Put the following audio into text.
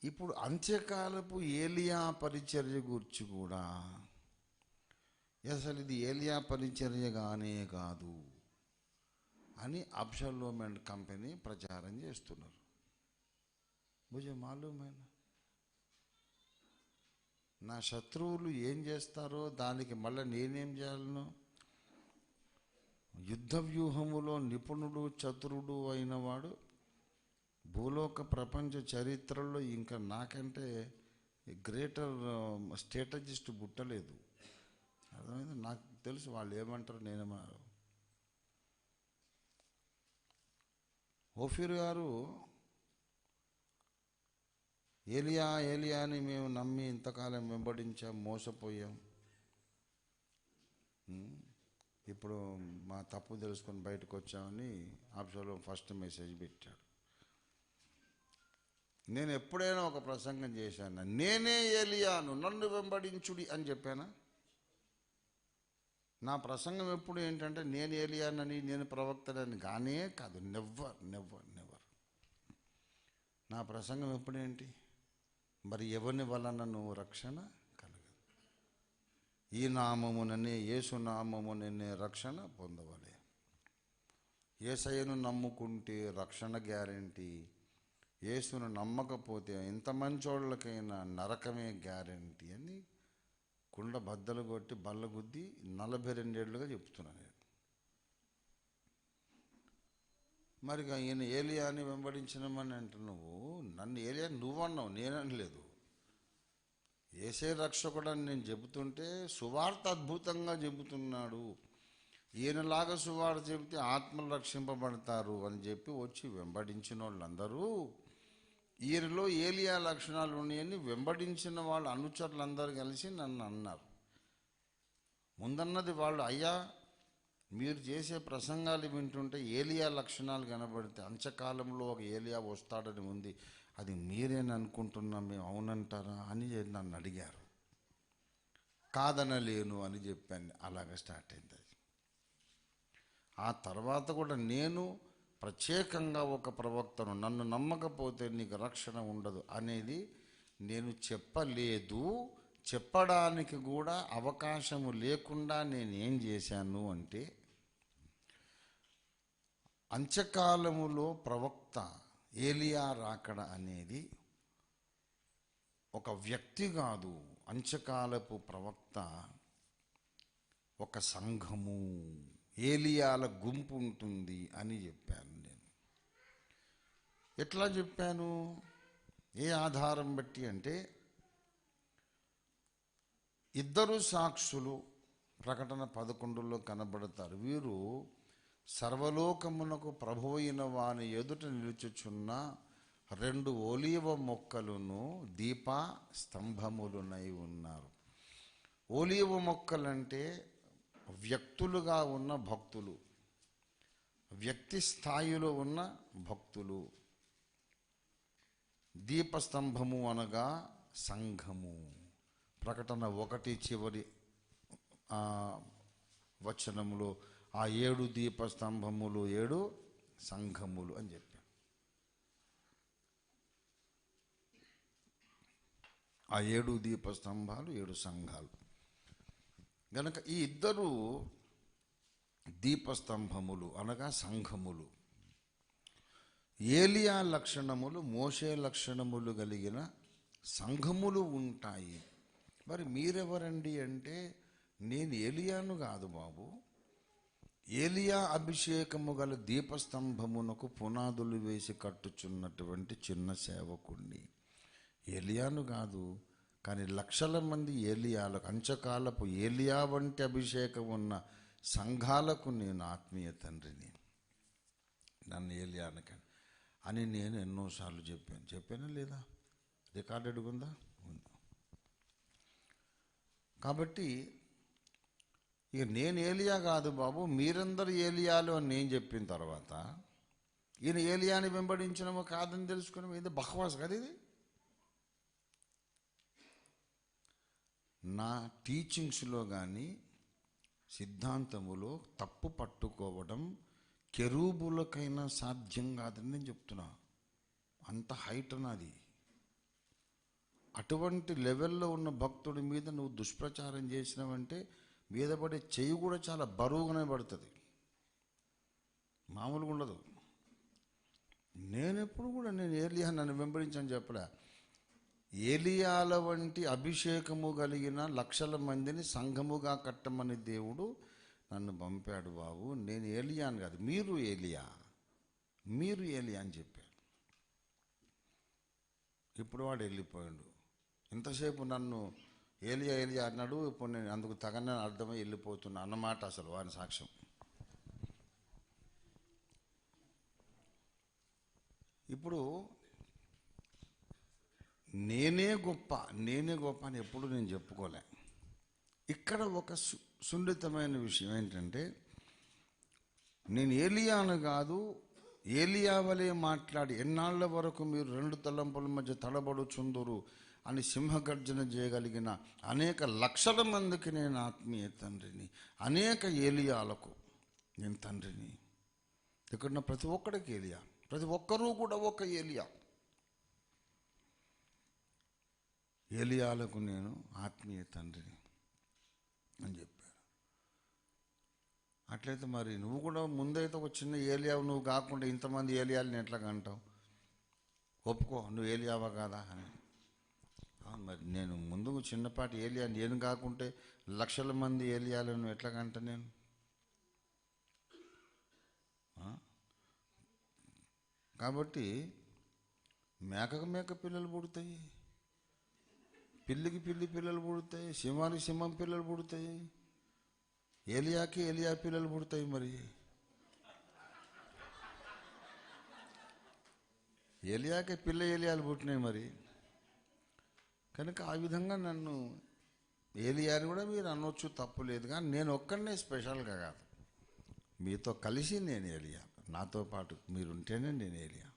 ఇప్పుడు అంత్యకాలపు ఏలియా పరిచర్య గురించి కూడా అసలు ఇది ఏలియా పరిచర్యగానే కాదు అని అబ్షలోం అండ్ కంపెనీ ప్రచారం చేస్తున్నారు. ముझे मालूम है ना, నా శత్రువులు ఏం చేస్తారో దానికి మళ్ళీ నేనేం చేయాలను? యుద్ధ వ్యూహములో నిపుణుడు చతురుడు అయినవాడు భూలోక ప్రపంచ చరిత్రలో ఇంకా నాకంటే గ్రేటర్ స్ట్రాటజిస్ట్ పుట్టలేదు. అర్థమైంది? నాకు తెలుసు వాళ్ళు ఏమంటారు, నేనేమన్నారు. ఓఫీర్ గారు ఏలియా ఏలియా అని మేము నమ్మి ఇంతకాలం వెంబడించాం, మోసపోయాం. ఇప్పుడు మా తప్పు తెలుసుకొని బయటకు వచ్చామని అబ్షలోం ఫస్ట్ మెసేజ్ పెట్టాడు. నేను ఎప్పుడైనా ఒక ప్రసంగం చేశాను, నేనే ఏలియాను నన్ను వెంబడించుడి అని చెప్పానా? నా ప్రసంగం ఎప్పుడు ఏంటంటే నేను ఏలియానని నేను ప్రవక్తనని కానే కాదు. Never never never. నా ప్రసంగం ఎప్పుడేంటి? మరి ఎవరిని వలన నువ్వు రక్షణ కలగదు? ఈ నామముననే యేసు నామముననే రక్షణ పొందవలే. యేసయ్యను నమ్ముకుంటే రక్షణ గ్యారెంటీ. యేసును నమ్మకపోతే ఎంత మంచోళ్ళకైనా నరకమే గ్యారెంటీ అని కుండ బద్దలు కొట్టి బల్ల గుద్ది 42 ఏళ్ళుగా చెప్తున్నాను నేను. మరి ఈయన ఏలియాని వెంబడించినమని అంటున్నావు. నన్ను ఏలియా నువ్వన్నావు, నేననలేదు. యేసే రక్షకుడని నేను చెబుతుంటే సువార్త అద్భుతంగా చెబుతున్నాడు. ఈయనలాగా సువార్త చెబితే ఆత్మలు రక్షింపబడతారు అని చెప్పి వచ్చి వెంబడించిన వాళ్ళందరూ ఈయనలో ఏలియా లక్షణాలు ఉన్నాయని వెంబడించిన వాళ్ళ అనుచరులందరూ కలిసి నన్ను అన్నారు. ముందన్నది వాళ్ళు, అయ్యా మీరు చేసే ప్రసంగాలు వింటుంటే ఏలియా లక్షణాలు కనబడితే అంత్యకాలంలో ఒక ఏలియా వస్తాడని ఉంది, అది మీరేని అనుకుంటున్నాం మేము, అవునంటారా అని నన్ను అడిగారు. కాదనలేను అని చెప్పాను. అలాగే స్టార్ట్ అయింది అది. ఆ తర్వాత కూడా నేను ప్రత్యేకంగా ఒక ప్రవక్తను, నన్ను నమ్మకపోతే నీకు రక్షణ ఉండదు అనేది నేను చెప్పలేదు. చెప్పడానికి కూడా అవకాశము లేకుండా నేనేం చేశాను అంటే, అంత్యకాలములో ప్రవక్త ఏలియా రాకడ అనేది ఒక వ్యక్తి కాదు. అంత్యకాలపు ప్రవక్త ఒక సంఘము, ఏలియాల గుంపు ఉంటుంది అని చెప్పాను నేను. ఎట్లా చెప్పాను? ఏ ఆధారం బట్టి అంటే, ఇద్దరు సాక్షులు ప్రకటన 11లో కనబడతారు. వీరు సర్వలోకమునకు ప్రభువు అయిన వాని ఎదుట నిలుచుచున్న 2 ఒలీవ మొక్కలను దీప స్తంభములునై ఉన్నారు. ఒలీవ మొక్కలంటే వ్యక్తులుగా ఉన్న భక్తులు, వ్యక్తి స్థాయిలో ఉన్న భక్తులు. దీపస్తంభము అనగా సంఘము. ప్రకటన 1 చివరి వచనములో ఆ 7 దీపస్తంభములు 7 సంఘములు అని చెప్పాను. ఆ 7 దీపస్తంభాలు 7 సంఘాలు గనక ఈ ఇద్దరు దీపస్తంభములు అనగా సంఘములు. ఏలియా లక్షణములు, మోషే లక్షణములు కలిగిన సంఘములు ఉంటాయి. మరి మీరెవరండి అంటే, నేను ఏలియాను కాదు బాబు, ఏలియా అభిషేకము గల దీపస్తంభమునకు పునాదులు వేసి కట్టుచున్నటువంటి చిన్న సేవకుణ్ణి. ఏలియాను కాదు, కానీ లక్షల మంది ఏలియాలకు, అంచకాలపు ఏలియా వంటి అభిషేకం ఉన్న సంఘాలకు నేను ఆత్మీయ తండ్రిని. నన్ను ఏలియానక అని నేను ఎన్నోసార్లు చెప్పానా లేదా? రికార్డెడ్ ఉందా? ఉంది. కాబట్టి ఇక నేను ఏలియా కాదు బాబు, మీరందరూ ఏలియాలు అని నేను చెప్పిన తర్వాత ఈయన ఏలియాని వెంబడించడమో కాదని తెలుసుకున్నాము. ఇది బహవాస్ కదా ఇది. నా టీచింగ్స్లో కానీ సిద్ధాంతములో తప్పు పట్టుకోవడం కెరూబులకైనా సాధ్యం కాదని నేను చెప్తున్నా. అంత హైట్ నాది. అటువంటి లెవెల్లో ఉన్న భక్తుడి మీద నువ్వు దుష్ప్రచారం చేసినావంటే మీద పడే చెయ్యి కూడా చాలా బరువుగానే పడుతుంది, మామూలుగా ఉండదు. నేనెప్పుడు కూడా నేను ఏలియా నన్ను వెంబడించని చెప్పలే. ఏలియాల వంటి అభిషేకము కలిగిన లక్షల మందిని సంఘముగా కట్టమని దేవుడు నన్ను పంపాడు బాబు. నేను ఏలియా అని కాదు, మీరు ఏలియా అని చెప్పాడు. ఇప్పుడు వాడు వెళ్ళిపోయాడు. ఇంతసేపు నన్ను ఏలియా అన్నాడు, ఇప్పుడు నేను అందుకు తగనని అర్థమై వెళ్ళిపోతున్నా అన్నమాట. అసలు వాని సాక్ష్యం. ఇప్పుడు నేనే గొప్ప అని ఎప్పుడు నేను చెప్పుకోలే. ఇక్కడ ఒక సున్నితమైన విషయం ఏంటంటే, నేను ఏలియాను కాదు, ఏలియా వలె మాట్లాడి ఎన్నాళ్ల వరకు మీరు రెండు తలంపుల మధ్య తడబడుచుందురు అని సింహగర్జన చేయగలిగిన అనేక లక్షల మందికి నేను ఆత్మీయ తండ్రిని, అనేక ఏలియాలకు నేను తండ్రిని. ఇక్కడున్న ప్రతి ఒక్కడికి ఏలియా, ప్రతి ఒక్కరూ కూడా ఒక ఏలియా. ఏలియాలకు నేను ఆత్మీయ తండ్రిని అని చెప్పాడు. అట్లయితే మరి నువ్వు కూడా ముందైతే ఒక చిన్న ఏలియావు, నువ్వు కాకుండా ఇంతమంది ఏలియాలని ఎట్లాగా అంటావు? ఒప్పుకో, నువ్వు ఏలియావా కాదా అని. మరి నేను ముందు చిన్నపాటి ఏలియా, నేను కాకుంటే లక్షల మంది ఏలియాలను ఎట్లాగంట నేను? కాబట్టి మేకకు మేక పిల్లలు పుడతాయి, పిల్లికి పిల్లి పిల్లలు పుడతాయి, సింహానికి సింహం పిల్లలు పుడతాయి, ఏలియాకి ఏలియా పిల్లలు పుడతాయి. మరి ఏలియాకి ఏలియాలు పుట్టినాయి మరి. కనుక ఆ విధంగా నన్ను ఏలియాని కూడా మీరు అనొచ్చు, తప్పు లేదు. కానీ నేను ఒక్కడనే స్పెషల్గా కాదు, మీతో కలిసి నేను ఏలియా, నాతో పాటు మీరుంటేనే నేను ఏలియా.